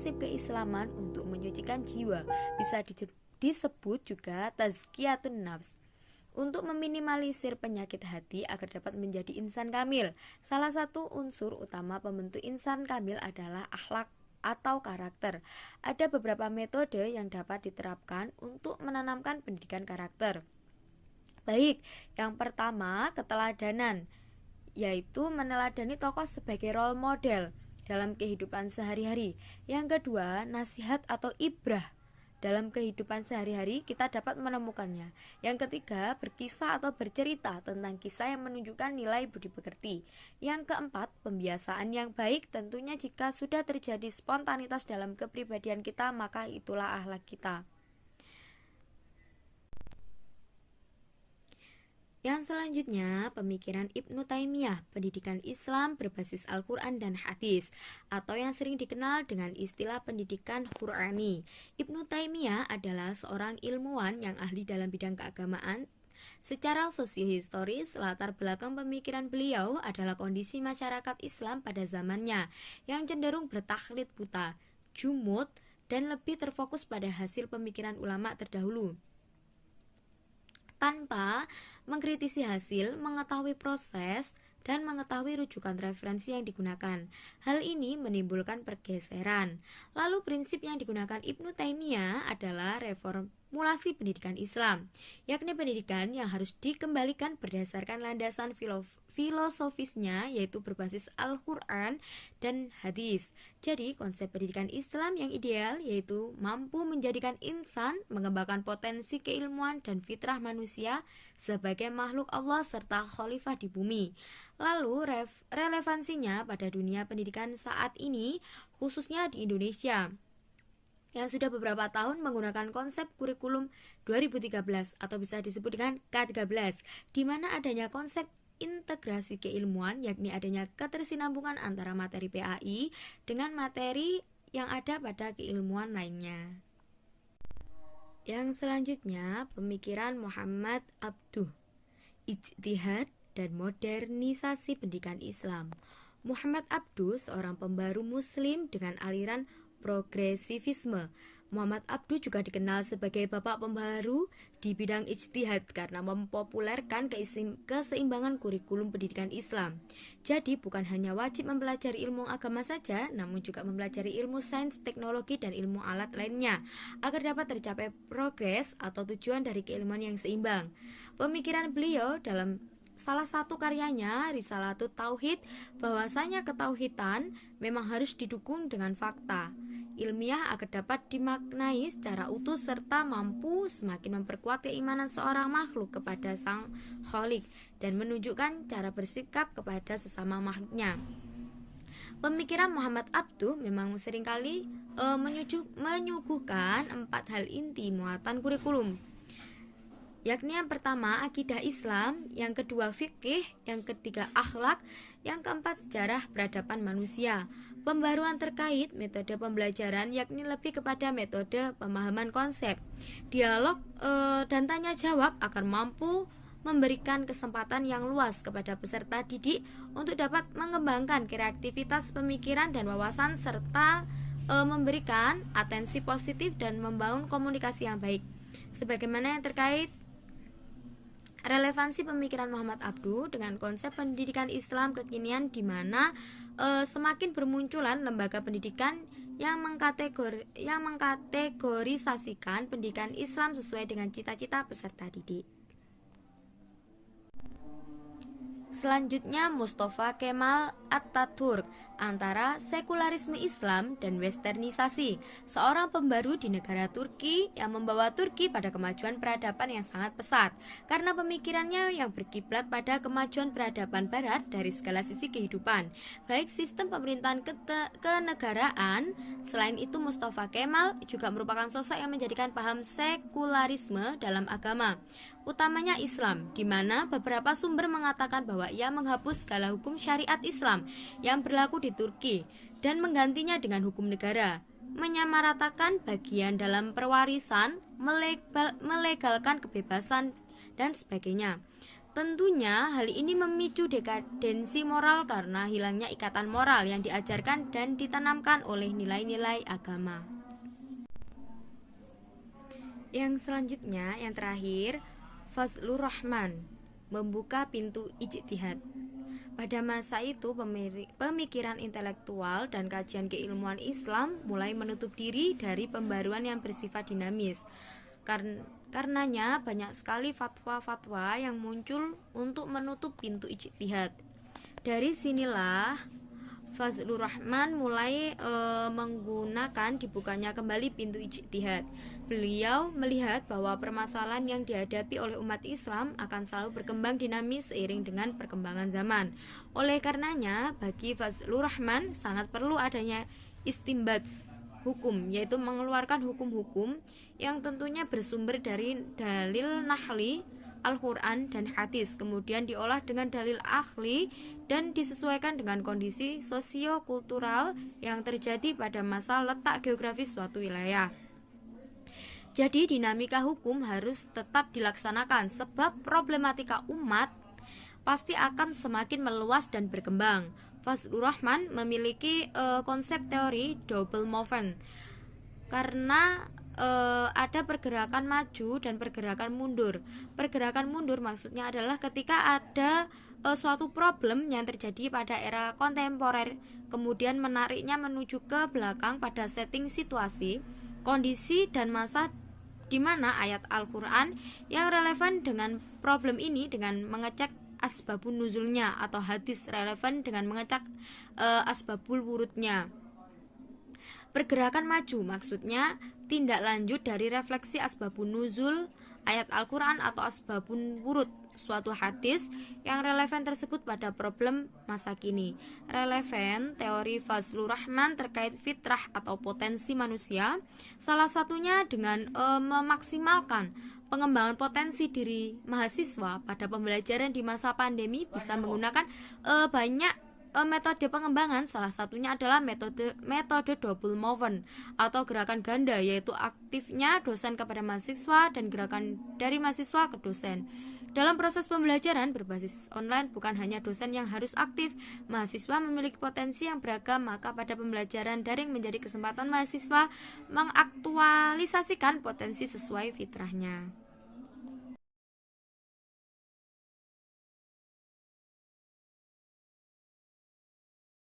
prinsip keislaman untuk menyucikan jiwa, bisa disebut juga tazkiyatun nafs, untuk meminimalisir penyakit hati agar dapat menjadi insan kamil. Salah satu unsur utama pembentuk insan kamil adalah akhlak atau karakter. Ada beberapa metode yang dapat diterapkan untuk menanamkan pendidikan karakter. Baik, yang pertama keteladanan, yaitu meneladani tokoh sebagai role model dalam kehidupan sehari-hari. Yang kedua, nasihat atau ibrah. Dalam kehidupan sehari-hari kita dapat menemukannya. Yang ketiga, berkisah atau bercerita tentang kisah yang menunjukkan nilai budi pekerti. Yang keempat, pembiasaan yang baik. Tentunya jika sudah terjadi spontanitas dalam kepribadian kita, maka itulah akhlak kita. Yang selanjutnya, pemikiran Ibnu Taimiyah, pendidikan Islam berbasis Al-Quran dan Hadis, atau yang sering dikenal dengan istilah pendidikan Qur'ani. Ibnu Taimiyah adalah seorang ilmuwan yang ahli dalam bidang keagamaan. Secara sosiohistoris, latar belakang pemikiran beliau adalah kondisi masyarakat Islam pada zamannya, yang cenderung bertaklid buta, jumud, dan lebih terfokus pada hasil pemikiran ulama terdahulu, tanpa mengkritisi hasil, mengetahui proses, dan mengetahui rujukan referensi yang digunakan. Hal ini menimbulkan pergeseran. Lalu prinsip yang digunakan Ibnu Taimiyah adalah reformulasi pendidikan Islam, yakni pendidikan yang harus dikembalikan berdasarkan landasan filosofisnya, yaitu berbasis Al-Quran dan Hadis. Jadi konsep pendidikan Islam yang ideal yaitu mampu menjadikan insan mengembangkan potensi keilmuan dan fitrah manusia sebagai makhluk Allah serta khalifah di bumi. Lalu relevansinya pada dunia pendidikan saat ini, khususnya di Indonesia yang sudah beberapa tahun menggunakan konsep kurikulum 2013 atau bisa disebut dengan K13, di mana adanya konsep integrasi keilmuan, yakni adanya ketersinambungan antara materi PAI dengan materi yang ada pada keilmuan lainnya. Yang selanjutnya, pemikiran Muhammad Abduh, ijtihad dan modernisasi pendidikan Islam. Muhammad Abduh seorang pembaru muslim dengan aliran progresivisme. Muhammad Abduh juga dikenal sebagai bapak pembaru di bidang ijtihad karena mempopulerkan keseimbangan kurikulum pendidikan Islam. Jadi bukan hanya wajib mempelajari ilmu agama saja, namun juga mempelajari ilmu sains, teknologi, dan ilmu alat lainnya agar dapat tercapai progres atau tujuan dari keilmuan yang seimbang. Pemikiran beliau dalam salah satu karyanya, Risalatut Tauhid, bahwasanya ketauhidan memang harus didukung dengan fakta ilmiah agar dapat dimaknai secara utuh serta mampu semakin memperkuat keimanan seorang makhluk kepada Sang Khalik dan menunjukkan cara bersikap kepada sesama makhluknya. Pemikiran Muhammad Abduh memang seringkali menyuguhkan 4 hal inti muatan kurikulum, yakni yang pertama akidah Islam, yang kedua fikih, yang ketiga akhlak, yang keempat sejarah peradaban manusia. Pembaruan terkait metode pembelajaran yakni lebih kepada metode pemahaman konsep, dialog dan tanya jawab agar mampu memberikan kesempatan yang luas kepada peserta didik untuk dapat mengembangkan kreativitas pemikiran dan wawasan serta memberikan atensi positif dan membangun komunikasi yang baik. Sebagaimana yang terkait relevansi pemikiran Muhammad Abduh dengan konsep pendidikan Islam kekinian, di mana semakin bermunculan lembaga pendidikan yang mengkategorisasikan pendidikan Islam sesuai dengan cita-cita peserta didik. Selanjutnya, Mustafa Kemal Atatürk, antara sekularisme Islam dan westernisasi, seorang pembaru di negara Turki yang membawa Turki pada kemajuan peradaban yang sangat pesat karena pemikirannya yang berkiblat pada kemajuan peradaban barat dari segala sisi kehidupan, baik sistem pemerintahan kenegaraan. Selain itu, Mustafa Kemal juga merupakan sosok yang menjadikan paham sekularisme dalam agama, utamanya Islam, di mana beberapa sumber mengatakan bahwa ia menghapus segala hukum syariat Islam yang berlaku di Turki dan menggantinya dengan hukum negara, menyamaratakan bagian dalam perwarisan, melegalkan kebebasan, dan sebagainya. Tentunya hal ini memicu dekadensi moral karena hilangnya ikatan moral yang diajarkan dan ditanamkan oleh nilai-nilai agama. Yang selanjutnya, yang terakhir, Fazlur Rahman, membuka pintu ijtihad. Pada masa itu pemikiran intelektual dan kajian keilmuan Islam mulai menutup diri dari pembaruan yang bersifat dinamis. Karenanya banyak sekali fatwa-fatwa yang muncul untuk menutup pintu ijtihad. Dari sinilah Fazlur Rahman mulai menggunakan dibukanya kembali pintu ijtihad. Beliau melihat bahwa permasalahan yang dihadapi oleh umat Islam akan selalu berkembang dinamis seiring dengan perkembangan zaman. Oleh karenanya, bagi Fazlur Rahman sangat perlu adanya istinbat hukum, yaitu mengeluarkan hukum-hukum yang tentunya bersumber dari dalil nahli, Al-Quran dan hadis, kemudian diolah dengan dalil akli dan disesuaikan dengan kondisi sosio-kultural yang terjadi pada masa letak geografis suatu wilayah. Jadi dinamika hukum harus tetap dilaksanakan sebab problematika umat pasti akan semakin meluas dan berkembang. Fazlur Rahman memiliki konsep teori double movement karena ada pergerakan maju dan pergerakan mundur. Pergerakan mundur maksudnya adalah ketika ada suatu problem yang terjadi pada era kontemporer, kemudian menariknya menuju ke belakang pada setting situasi, kondisi dan masa di mana ayat Al-Quran yang relevan dengan problem ini dengan mengecek asbabun nuzulnya, atau hadis relevan dengan mengecek asbabul wurudnya. Pergerakan maju maksudnya tindak lanjut dari refleksi asbabun nuzul ayat Al-Quran atau asbabun wurud suatu hadis yang relevan tersebut pada problem masa kini. Relevan teori Fazlur Rahman terkait fitrah atau potensi manusia, salah satunya dengan memaksimalkan pengembangan potensi diri mahasiswa pada pembelajaran di masa pandemi bisa menggunakan banyak metode pengembangan. Salah satunya adalah metode double movement atau gerakan ganda, yaitu aktifnya dosen kepada mahasiswa dan gerakan dari mahasiswa ke dosen. Dalam proses pembelajaran berbasis online, bukan hanya dosen yang harus aktif, mahasiswa memiliki potensi yang beragam, maka pada pembelajaran daring menjadi kesempatan mahasiswa mengaktualisasikan potensi sesuai fitrahnya.